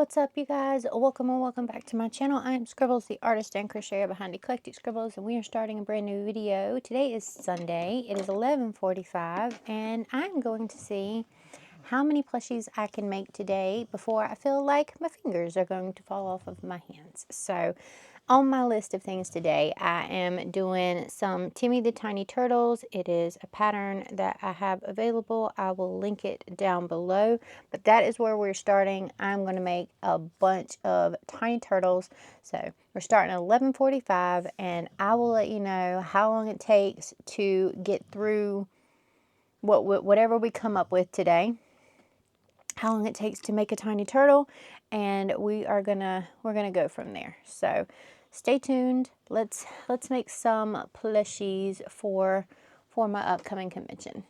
What's up, you guys? Welcome and welcome back to my channel. I am Scribbles, the artist and crocheter behind Eclectic Scribbles, and we are starting a brand new video. Today is Sunday. It is 11:45, and I'm going to see how many plushies I can make today before I feel like my fingers are going to fall off of my hands. So on my list of things today, I am doing some Timmy the Tiny Turtles. It is a pattern that I have available. I will link it down below, but that is where we're starting. I'm going to make a bunch of tiny turtles. So we're starting at 11:45, and I will let you know how long it takes to get through whatever we come up with today, how long it takes to make a tiny turtle, and we're gonna go from there. So stay tuned. Let's make some plushies for my upcoming convention.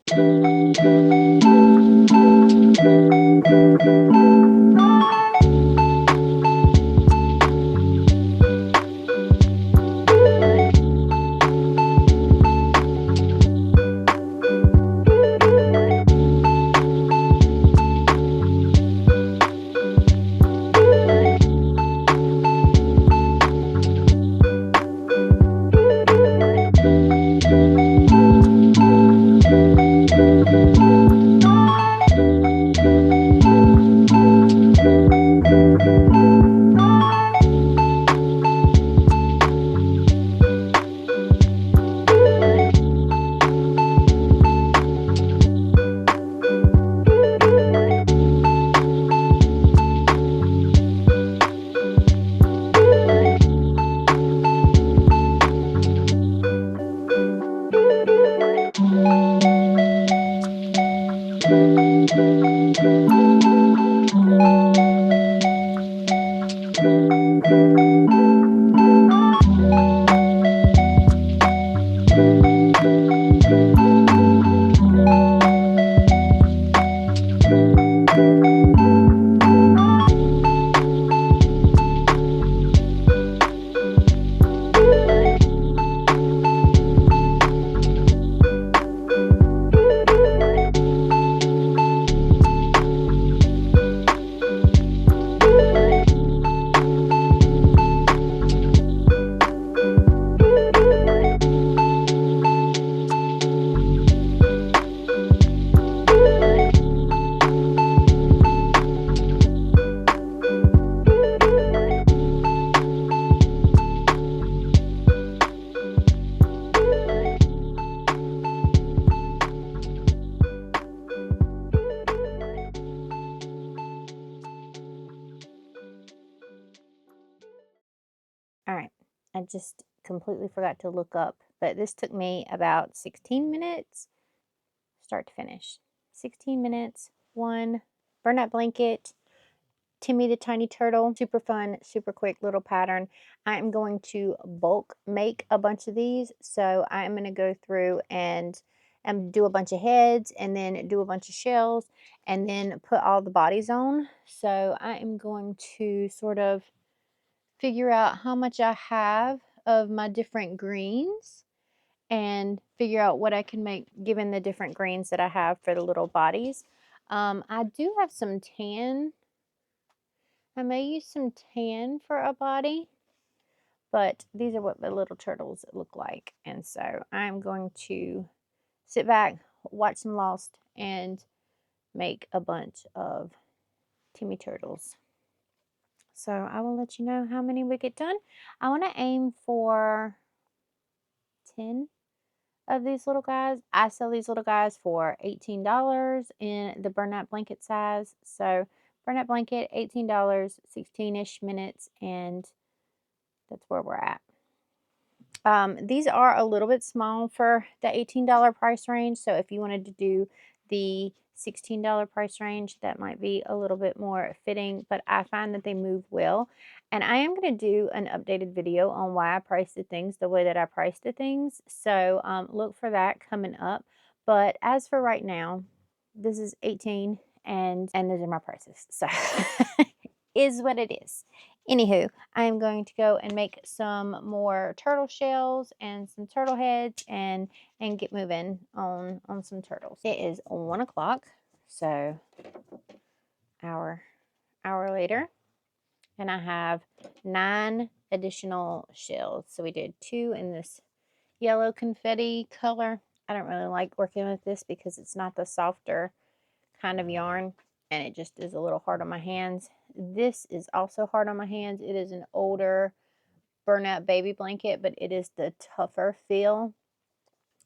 All right, I just completely forgot to look up, but this took me about 16 minutes, start to finish. 16 minutes, one burnout blanket, Timmy the Tiny Turtle, super fun, super quick little pattern. I am going to bulk make a bunch of these, so I am going to go through and do a bunch of heads, and then do a bunch of shells, and then put all the bodies on. So I am going to sort of figure out how much I have of my different greens and figure out what I can make given the different greens that I have for the little bodies. I do have some tan. I may use some tan for a body, but these are what the little turtles look like. And so I'm going to sit back, watch some Lost, and make a bunch of Timmy turtles. So I will let you know how many we get done. I want to aim for 10 of these little guys. I sell these little guys for $18 in the burnout blanket size. So burnout blanket, $18, 16-ish minutes, and that's where we're at. These are a little bit small for the $18 price range. So if you wanted to do the $16 price range, that might be a little bit more fitting, but I find that they move well. And I am going to do an updated video on why I price the things the way that I price the things. So look for that coming up. But as for right now, this is 18 and those are my prices. So is what it is. Anywho, I am going to go and make some more turtle shells and some turtle heads and get moving on some turtles. It is 1 o'clock, so hour later. and I have 9 additional shells. So we did 2 in this yellow confetti color. I don't really like working with this because it's not the softer kind of yarn, and it just is a little hard on my hands. This is also hard on my hands. It is an older burnout baby blanket, but it is the tougher feel,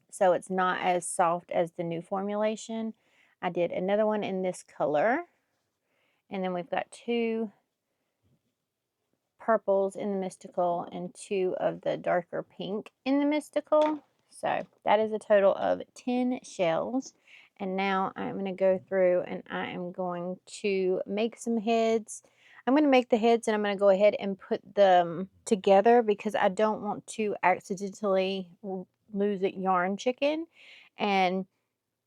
so it's not as soft as the new formulation. I did another one in this color, and then we've got 2 purples in the mystical and 2 of the darker pink in the mystical. So that is a total of 10 shells. And now I'm going to go through and I am going to make some heads. I'm going to make the heads and I'm going to go ahead and put them together because I don't want to accidentally lose a yarn chicken and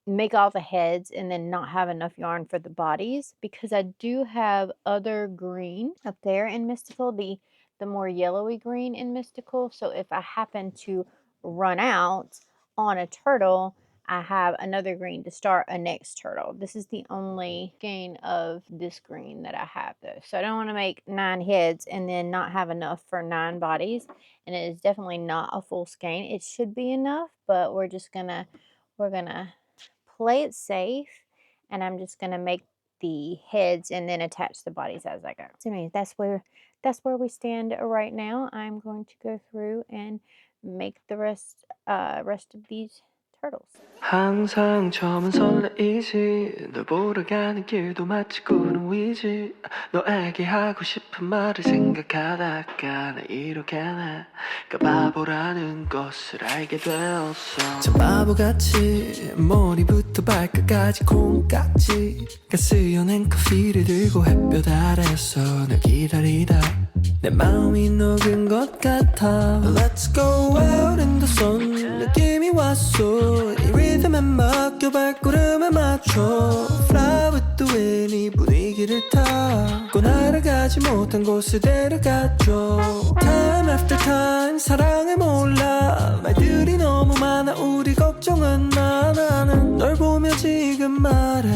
make all the heads and then not have enough yarn for the bodies, because I do have other green up there in mystical, the more yellowy green in mystical. So if I happen to run out on a turtle, I have another green to start a next turtle. This is the only skein of this green that I have though. So I don't want to make 9 heads and then not have enough for 9 bodies. And it is definitely not a full skein. It should be enough, but we're gonna play it safe, and I'm just going to make the heads and then attach the bodies as I go. So anyway, that's where we stand right now. I'm going to go through and make the rest of these turtles. 항상 처음은 설레이지 널 보러 가는 길도 마치 구름 위지 너에게 하고 싶은 말을 생각하다가 나 이렇게 내가 바보라는 것을 알게 되었어 참 바보같이 머리부터 발끝까지 콩깍지 가스연한 커피를 들고 햇볕 아래서 널 기다리다 내 마음이 녹은 것 같아 Let's go out in the sun 느낌이 왔어 이 리듬에 맡겨 발걸음에 맞춰 Fly with the wind 이 분위기를 타고 날아가지 못한 곳에 데려가줘 Time after time 사랑을 몰라 말들이 너무 많아 우리 걱정은 마 나는 널 보며 지금 말해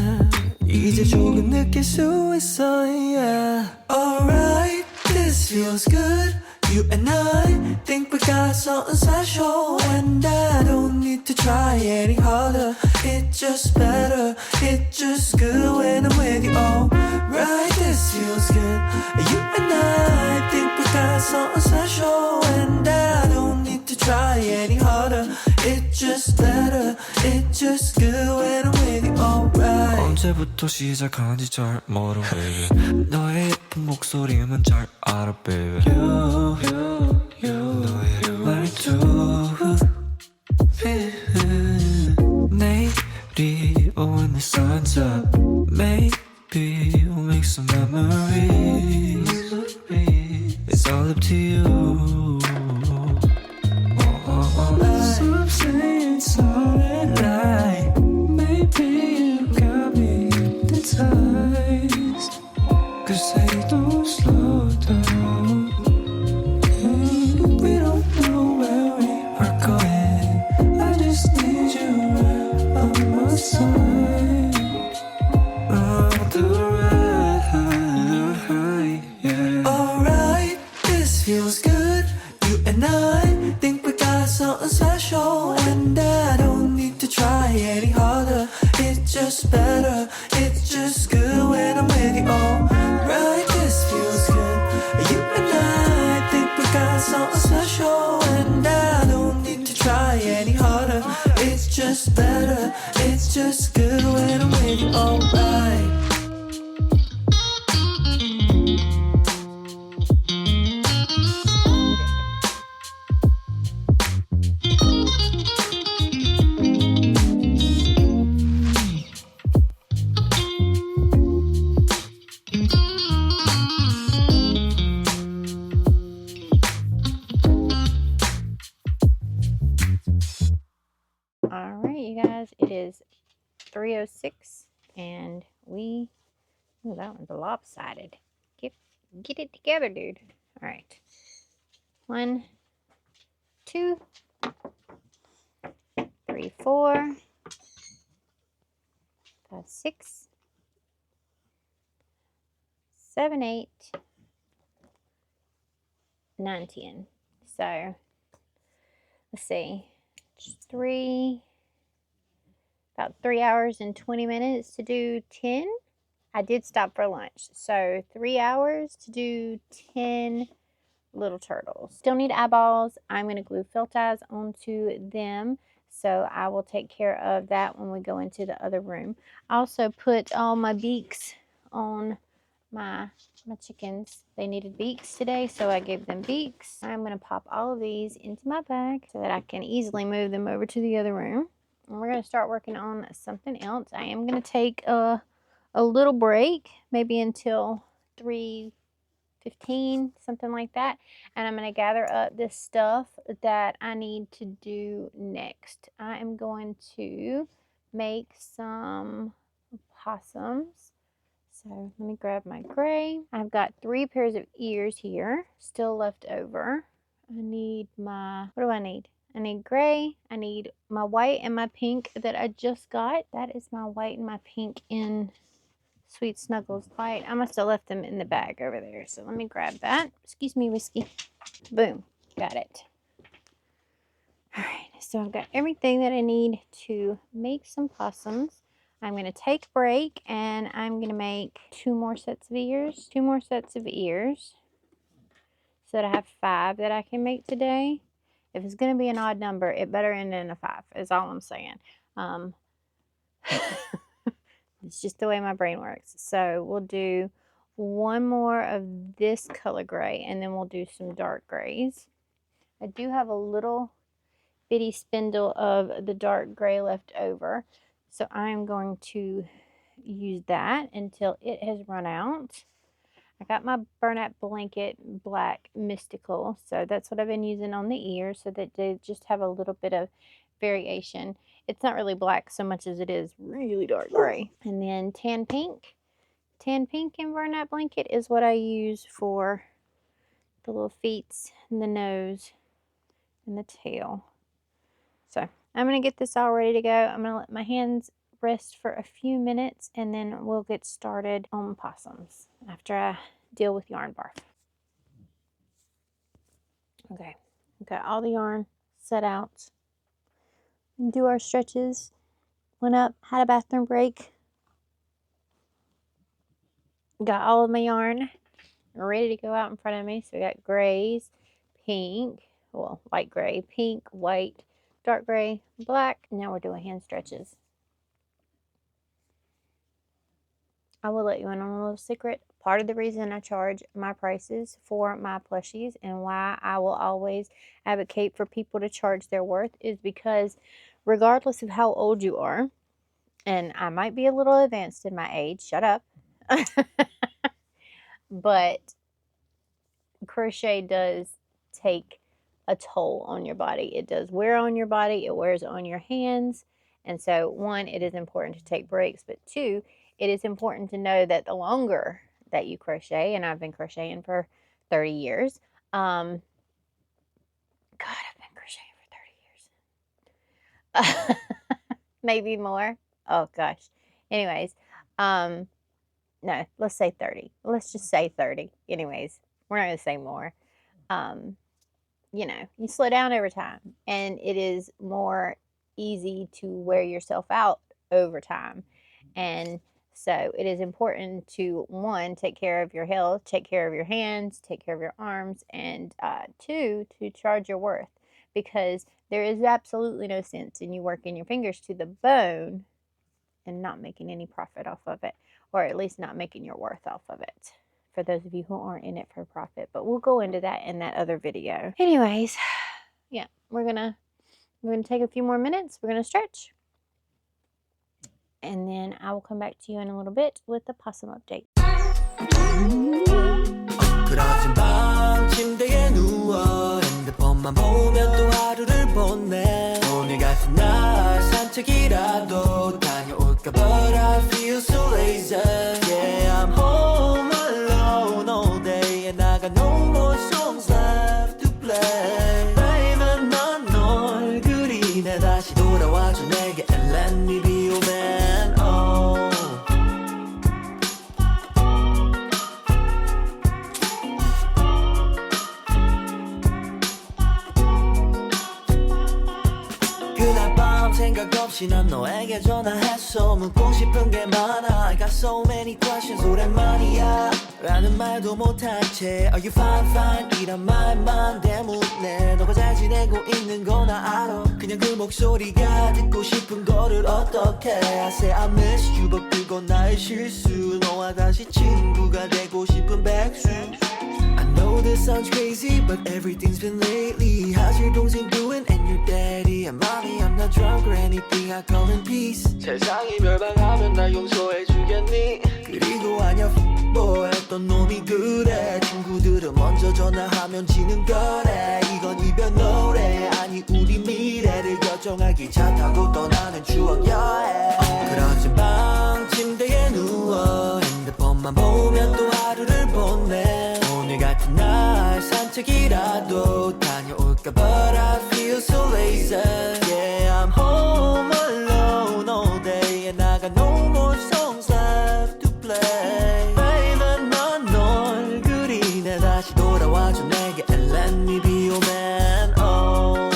이제 조금 느낄 수 있어 yeah. Alright This feels good, you and I think we got something special and I don't need to try any harder It's just better, it's just good when I'm with you Alright, this feels good, you and I think we got something special and I don't need to try any harder It's just better, it's just good when I'm with you Alright 언제부터 시작한지 잘 몰라 baby 너의 예쁜 목소리만 잘 알아 baby 너의 말투 내일이 when the sun's up Maybe we'll make some memories It's all up to you Some say it's alright like Maybe you got me hypnotized Cause they don't slow down We don't know where we are going I just need you right on my side On the ride, yeah Alright, this feels good You and I think we got something special And I don't need to try any harder It's just better, it's just good when I'm with you Alright, this feels good You and I think we got something special And I don't need to try any harder It's just better, it's just good when I'm with you Alright Alright, you guys, it is 3:06 and we, oh, that one's lopsided. Get it together, dude. Alright. 1, 2, 3, 4, 5, 6, 7, 8, 9:10. So let's see, about 3 hours and 20 minutes to do 10. I did stop for lunch, so 3 hours to do 10 little turtles. Still need eyeballs. I'm going to glue felt eyes onto them, so I will take care of that when we go into the other room. I also put all my beaks on my chickens. They needed beaks today, so I gave them beaks. I'm going to pop all of these into my bag so that I can easily move them over to the other room. And we're going to start working on something else. I am going to take a little break, maybe until 3:15, something like that. And I'm going to gather up this stuff that I need to do next. I am going to make some possums. So let me grab my gray. I've got 3 pairs of ears here still left over. I need my, what do I need? I need gray. I need my white and my pink that I just got. That is my white and my pink in Sweet Snuggles Light. I must have left them in the bag over there. So let me grab that. Excuse me, Whiskey. Boom. Got it. All right. So I've got everything that I need to make some possums. I'm going to take a break and I'm going to make 2 more sets of ears. 2 more sets of ears. So that I have 5 that I can make today. If it's going to be an odd number, it better end in a 5, is all I'm saying. It's just the way my brain works. So we'll do 1 more of this color gray, and then we'll do some dark grays. I do have a little bitty spindle of the dark gray left over, so I'm going to use that until it has run out. I got my burlap blanket black mystical, so that's what I've been using on the ears so that they just have a little bit of variation. It's not really black so much as it is really dark gray. And then tan pink. Tan pink and burlap blanket is what I use for the little feet and the nose and the tail. So I'm going to get this all ready to go. I'm going to let my hands rest for a few minutes and then we'll get started on possums after I deal with yarn barf. Okay, I've got all the yarn set out. And do our stretches. Went up, had a bathroom break. Got all of my yarn ready to go out in front of me. So we got grays, pink, well, light gray, pink, white, dark gray, black. Now we're doing hand stretches. I will let you in on a little secret. Part of the reason I charge my prices for my plushies and why I will always advocate for people to charge their worth is because regardless of how old you are, and I might be a little advanced in my age, shut up, but crochet does take a toll on your body. It does wear on your body, it wears on your hands, and so 1, it is important to take breaks, but 2, it is important to know that the longer that you crochet, and I've been crocheting for 30 years, God, I've been crocheting for 30 years. Maybe more. Oh gosh. Anyways, no, let's say 30. Let's just say 30. Anyways, we're not going to say more. You know, you slow down over time and it is more easy to wear yourself out over time. And so it is important to 1, take care of your health, take care of your hands, take care of your arms, and 2, to charge your worth, because there is absolutely no sense in you working your fingers to the bone and not making any profit off of it, or at least not making your worth off of it, for those of you who aren't in it for profit. But we'll go into that in that other video. Anyways, yeah, we're gonna take a few more minutes. We're gonna stretch. And then I will come back to you in a little bit with the possum update. 엉클어진 밤 침대에 누워 핸드폰만 보면 또 하루를 보내 오늘 같은 날 산책이라도 다녀올까 But I feel so lazy Yeah, I'm home alone all day And I got no more songs left to play Baby 난 널 그리네 다시 돌아와줘 내게 And let me be your man 생각 없이 난 너에게 전화했어 묻고 싶은 게 많아 I got so many questions 오랜만이야 라는 말도 못한 채 Are you fine fine 이런 말만 대묻네 너가 잘 지내고 있는 거 나 알아 그냥 그 목소리가 듣고 싶은 거를 어떡해 I say I miss you but 그건 나의 실수 너와 다시 친구가 되고 싶은 백수 I know this sounds crazy but everything's been lately How's your 동생 doing and your daddy And mommy I'm not drunk or anything I call in peace 세상이 멸망하면 날 용서해 주겠니 그리고 아냐 boy 했던 놈이 그래 친구들은 먼저 전화하면 지는 거래 이건 이별 노래 아니 우리 미래를 결정하기 차 타고 떠나는 추억 여행 그러지 방 침대에 누워 핸드폰만 보면 또 하루를 보내 오늘 같은 날 산책이라도 다녀올까 But I feel so lazy Yeah I'm home alone all day And I got no more songs left to play Baby 넌 널 그리네 다시 돌아와줘 내게 And let me be your man oh.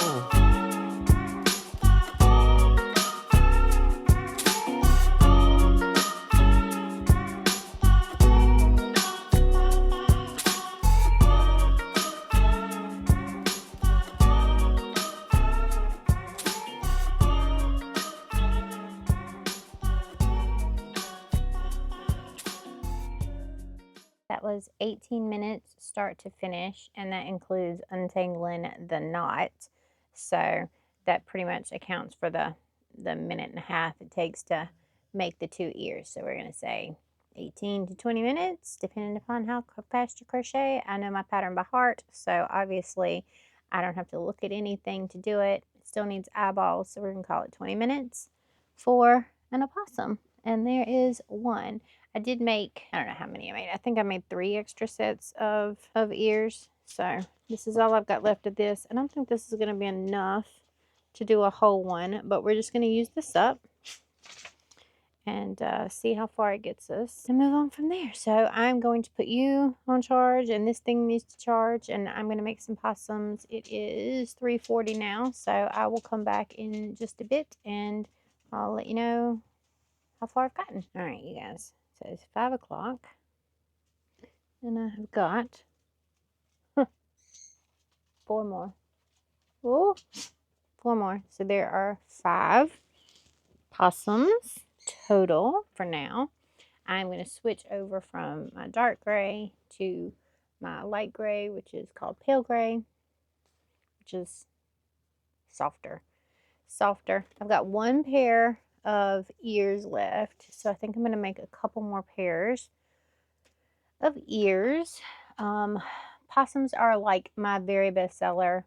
That was 18 minutes start to finish, and that includes untangling the knot. So that pretty much accounts for the minute and a half it takes to make the 2 ears. So we're going to say 18 to 20 minutes, depending upon how fast you crochet. I know my pattern by heart, so obviously I don't have to look at anything to do it. It still needs eyeballs, so we're going to call it 20 minutes for an opossum. And there is one. I did make, I don't know how many I made. I think I made 3 extra sets of ears. So this is all I've got left of this. I don't think this is going to be enough to do a whole one, but we're just going to use this up and see how far it gets us and move on from there. So I'm going to put you on charge, and this thing needs to charge, and I'm going to make some possums. It is 3:40 now, so I will come back in just a bit and I'll let you know how far I've gotten. All right, you guys. So it's 5 o'clock, and I have got 4 more. Ooh, 4 more. So there are 5 possums total for now. I'm going to switch over from my dark gray to my light gray, which is called pale gray, which is softer. I've got 1 pair of ears left, so I think I'm going to make a couple more pairs of ears. Possums are like my very best seller,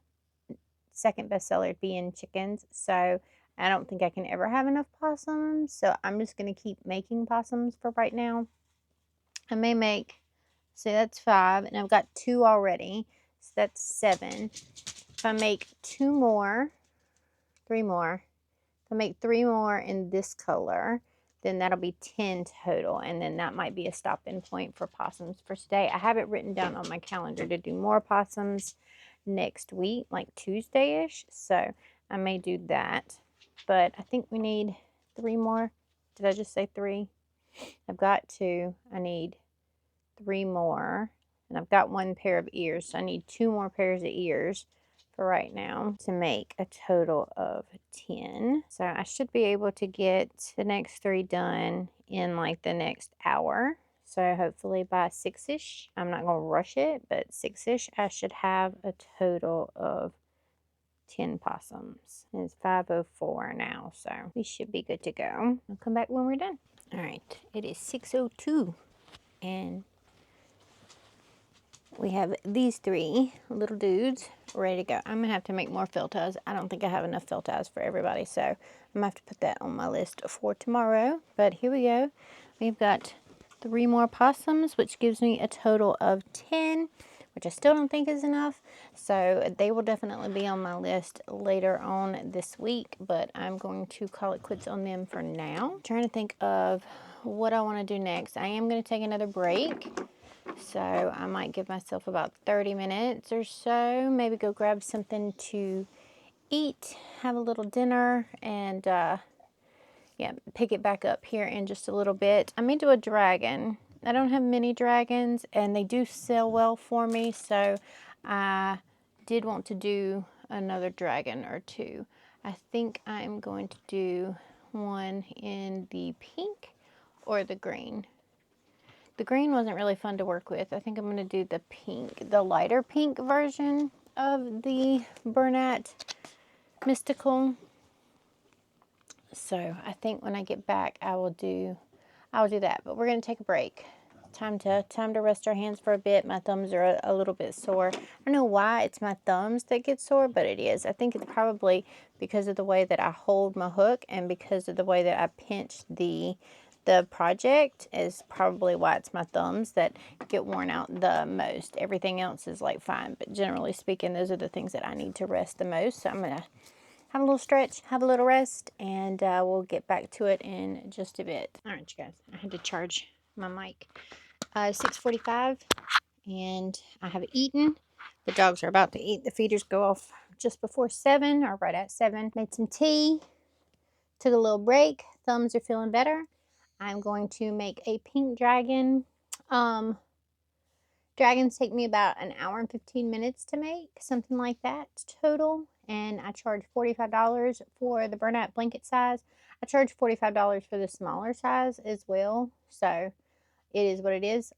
second best seller being chickens, so I don't think I can ever have enough possums, so I'm just going to keep making possums for right now. I may make, so that's 5, and I've got 2 already, so that's 7. If I make 2 more, 3 more, if I make 3 more in this color, then that'll be 10 total, and then that might be a stopping point for possums for today. I have it written down on my calendar to do more possums next week, like Tuesday-ish, so I may do that. But I think we need 3 more. Did I just say 3? I've got 2. I need 3 more, and I've got 1 pair of ears, so I need 2 more pairs of ears for right now to make a total of 10. So I should be able to get the next 3 done in like the next hour. So hopefully by 6-ish, I'm not going to rush it, but 6-ish, I should have a total of 10 possums. It's 5:04 now, so we should be good to go. I'll come back when we're done. All right, it is 6:02, and we have these 3 little dudes ready to go. I'm going to have to make more fill ties. I don't think I have enough fill ties for everybody, so I'm going to have to put that on my list for tomorrow. But here we go. We've got 3 more possums, which gives me a total of 10, which I still don't think is enough. So they will definitely be on my list later on this week, but I'm going to call it quits on them for now. I'm trying to think of what I want to do next. I am going to take another break. So I might give myself about 30 minutes or so, maybe go grab something to eat, have a little dinner, and yeah, pick it back up here in just a little bit. I may do a dragon. I don't have many dragons, and they do sell well for me, so I did want to do another dragon or two. I think I'm going to do one in the pink or the green. The green wasn't really fun to work with. I think I'm going to do the pink, the lighter pink version of the Bernat Mystical. So I think when I get back, I will do that. But we're going to take a break. Time to rest our hands for a bit. My thumbs are a little bit sore. I don't know why it's my thumbs that get sore, but it is. I think it's probably because of the way that I hold my hook and because of the way that I pinch the project is probably why it's my thumbs that get worn out the most. Everything else is like fine, but generally speaking, those are the things that I need to rest the most. So I'm going to have a little stretch, have a little rest, and we'll get back to it in just a bit. All right, you guys, I had to charge my mic. 6:45, and I have eaten. The dogs are about to eat. The feeders go off just before 7 or right at 7. Made some tea, took a little break. Thumbs are feeling better. I'm going to make a pink dragon. Dragons take me about an hour and 15 minutes to make, something like that total. And I charge $45 for the burnout blanket size. I charge $45 for the smaller size as well. So it is what it is.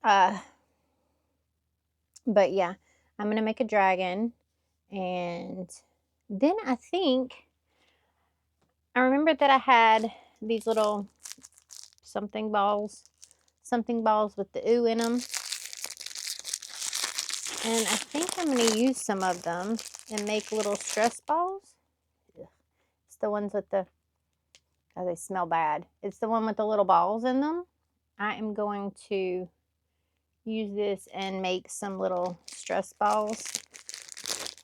But yeah, I'm going to make a dragon. And then I remember that I had these little something balls with the ooh in them. And I think I'm going to use some of them and make little stress balls. Ugh. It's the ones with the, oh, they smell bad. It's the one with the little balls in them. I am going to use this and make some little stress balls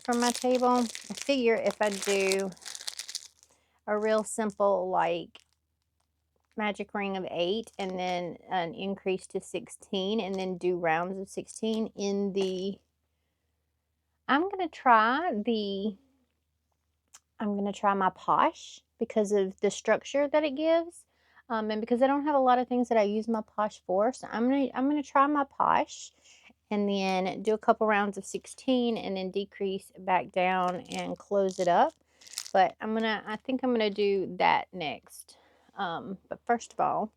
for my table. I figure if I do a real simple like magic ring of 8 and then an increase to 16 and then do rounds of 16 in the, I'm going to try my posh because of the structure that it gives. And because I don't have a lot of things that I use my posh for, so I'm gonna try my posh and then do a couple rounds of 16 and then decrease back down and close it up. But I think I'm gonna do that next. But first of all,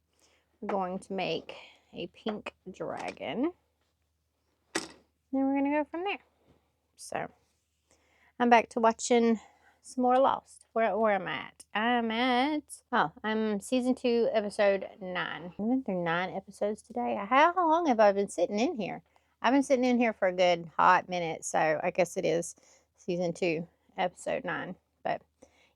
we're going to make a pink dragon. Then we're gonna go from there. So I'm back to watching some more Lost. Where am I at? I'm season 2, episode 9. We went through 9 episodes today. How long have I been sitting in here? I've been sitting in here for a good hot minute, so I guess it is season 2, episode 9. But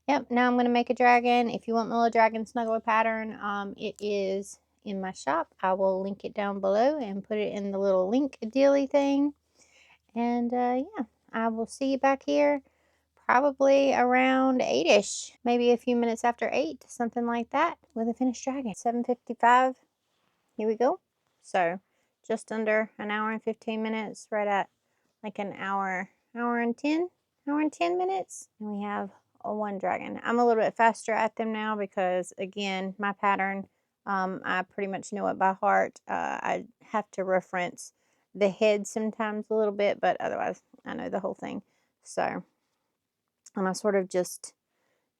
yep, now I'm going to make a dragon. If you want my little dragon snuggle pattern, it is in my shop. I will link it down below and put it in the little link dealy thing. And yeah, I will see you back here probably around 8ish, maybe a few minutes after 8, something like that, with a finished dragon. 7:55. Here we go. So just under an hour and 15 minutes, right at like an hour and 10 minutes, and we have a 1 dragon. I'm a little bit faster at them now because again, my pattern, I pretty much know it by heart. I have to reference the head sometimes a little bit, but otherwise I know the whole thing. So I sort of just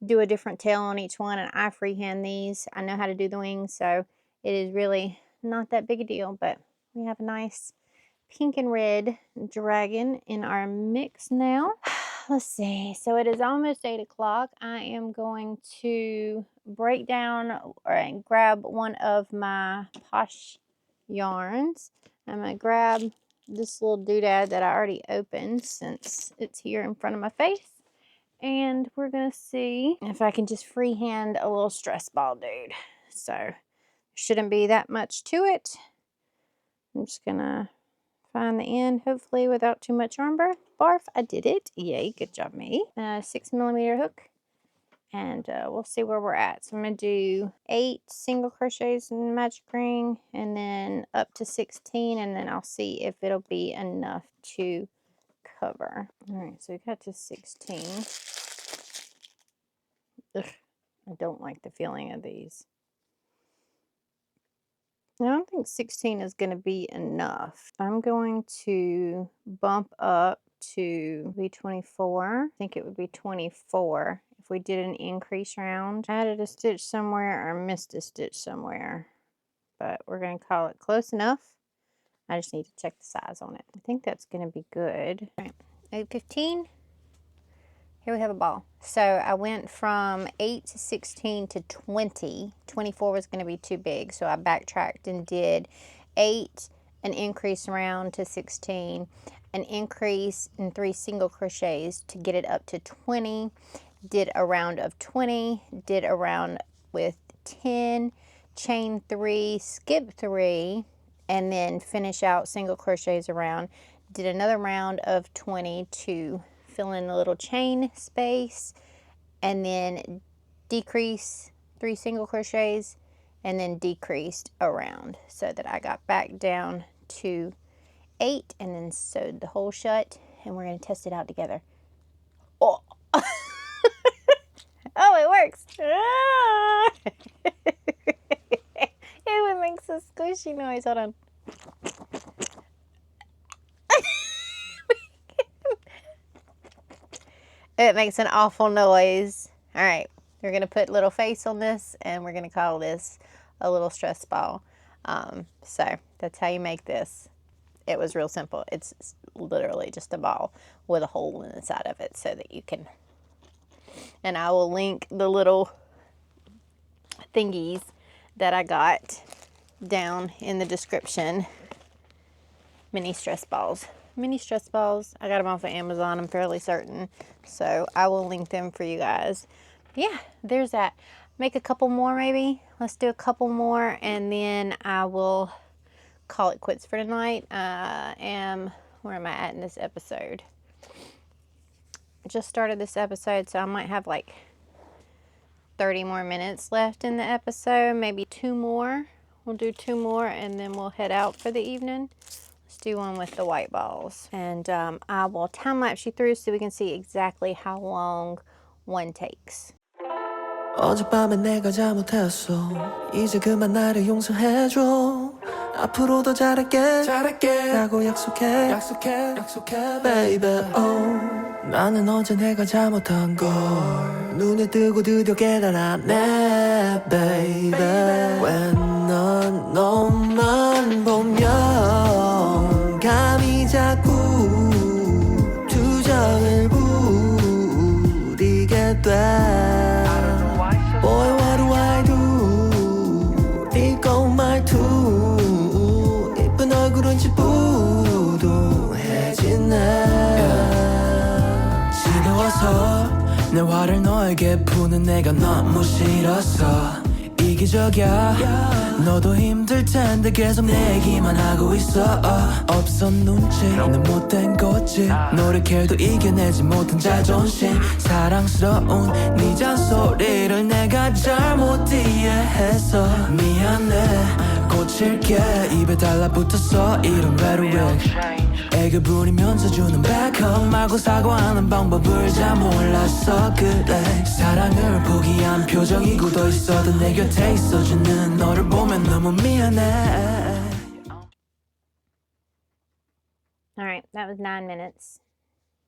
do a different tail on each one, and I freehand these. I know how to do the wings, so it is really not that big a deal. But we have a nice pink and red dragon in our mix now. Let's see. So it is almost 8 o'clock. I am going to break down and grab one of my Posh yarns. I'm going to grab this little doodad that I already opened since it's here in front of my face. And we're going to see if I can just freehand a little stress ball dude. So shouldn't be that much to it. I'm just going to find the end, hopefully without too much yarn barf. I did it. Yay, good job me. 6mm hook. And we'll see where we're at. So I'm going to do 8 single crochets in the magic ring and then up to 16. And then I'll see if it'll be enough to cover. All right, so we got to 16. Ugh, I don't like the feeling of these. I don't think 16 is going to be enough. I'm going to bump up to be 24. I think it would be 24 if we did an increase round. Added a stitch somewhere or missed a stitch somewhere, but we're going to call it close enough. I just need to check the size on it. I think that's going to be good. All right, 8:15. Here we have a ball. So I went from 8 to 16 to 20. 24 was going to be too big, so I backtracked and did 8, an increase round to 16, an increase in 3 single crochets to get it up to 20, did a round of 20, did a round with 10, chain 3, skip 3, and then finish out single crochets around. Did another round of 20 to fill in the little chain space, and then decrease 3 single crochets, and then decreased around so that I got back down to 8, and then sewed the hole shut, and we're going to test it out together. Oh, oh, it works. It makes a squishy noise. Hold on. It makes an awful noise. All right, we're gonna put little face on this, and we're gonna call this a little stress ball. So that's how you make this. It was real simple. It's literally just a ball with a hole in the side of it so that you can, and I will link the little thingies that I got down in the description. Mini stress balls. Mini stress balls. I got them off of Amazon, I'm fairly certain. So I will link them for you guys. Yeah, there's that. Make a couple more maybe. Let's do a couple more and then I will call it quits for tonight. Where am I at in this episode? I just started this episode, so I might have like 30 more minutes left in the episode. Maybe 2 more. We'll do 2 more and then we'll head out for the evening. Let's do one with the white balls. And I will time lapse you through so we can see exactly how long one takes. 어젯밤에 내가 잘못했어 이제 그만 나를 용서해줘 앞으로 더 잘할게 라고 약속해 baby oh 나는 어제 내가 잘못한 걸 눈에 뜨고 드디어 깨달았네 baby 왜 넌 너만 보면 감이 자꾸 투정을 부리게 돼 Boy, what do I do? 이거 말투 이쁜 얼굴은 지푸둥해지네 집에 와서 내 화를 너에게 푸는 내가 너무 싫었어 이기적이야 너도 힘들 텐데 계속 내 얘기만 하고 있어 없어 눈치 넌 못된 거지 노력해도 이겨내지 못한 자존심 사랑스러운 네 잔소리를 내가 잘못 이해해서 미안해 고칠게 입에 달라붙었어 이런 rhetoric 애교 부리면서 주는 백허 말고 사과하는 방법을 잘 몰랐어 그래 사랑을 포기한 표정이 굳어 있어도 내 곁에 있어주는 너를 보면 너무 미안해 Alright, that was 9 minutes.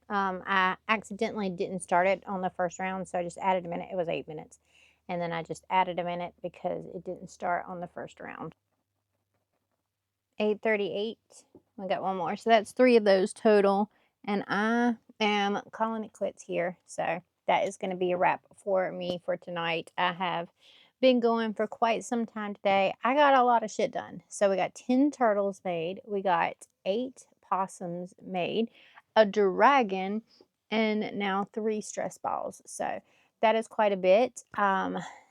I accidentally didn't start it on the first round, so I just added a minute. It was 8 minutes. And then I just added a minute because it didn't start on the first round. 8:38. We got one more. So that's 3 of those total. And I am calling it quits here. So that is going to be a wrap for me for tonight. I have been going for quite some time today. I got a lot of shit done. So we got 10 turtles made. We got 8 possums made. A dragon. And now 3 stress balls. So that is quite a bit.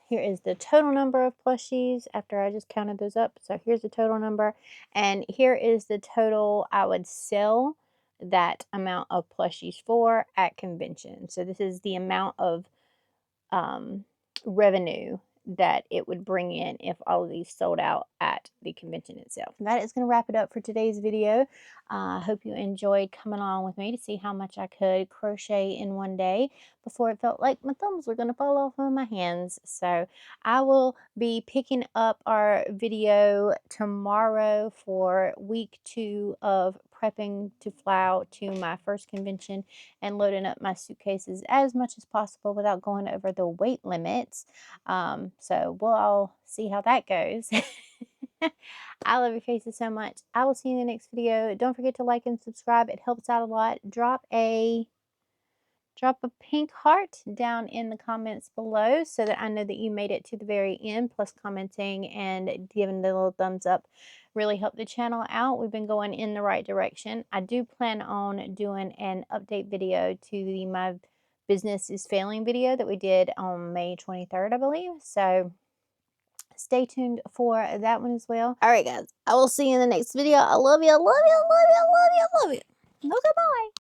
Here is the total number of plushies after I just counted those up. So here's the total number. And here is the total I would sell that amount of plushies for at convention. So this is the amount of revenue that it would bring in if all of these sold out at the convention itself. That is going to wrap it up for today's video. I hope you enjoyed coming along with me to see how much I could crochet in one day before it felt like my thumbs were going to fall off of my hands. So I will be picking up our video tomorrow for week 2 of prepping to fly out to my first convention and loading up my suitcases as much as possible without going over the weight limits. So we'll all see how that goes. I love your faces so much. I will see you in the next video. Don't forget to like and subscribe. It helps out a lot. Drop a pink heart down in the comments below so that I know that you made it to the very end. Plus commenting and giving the little thumbs up really help the channel out. We've been going in the right direction. I do plan on doing an update video to the My Business is Failing video that we did on May 23rd, I believe. So stay tuned for that one as well. All right, guys. I will see you in the next video. I love you. I love you. I love you. I love you. I love you. Okay, bye.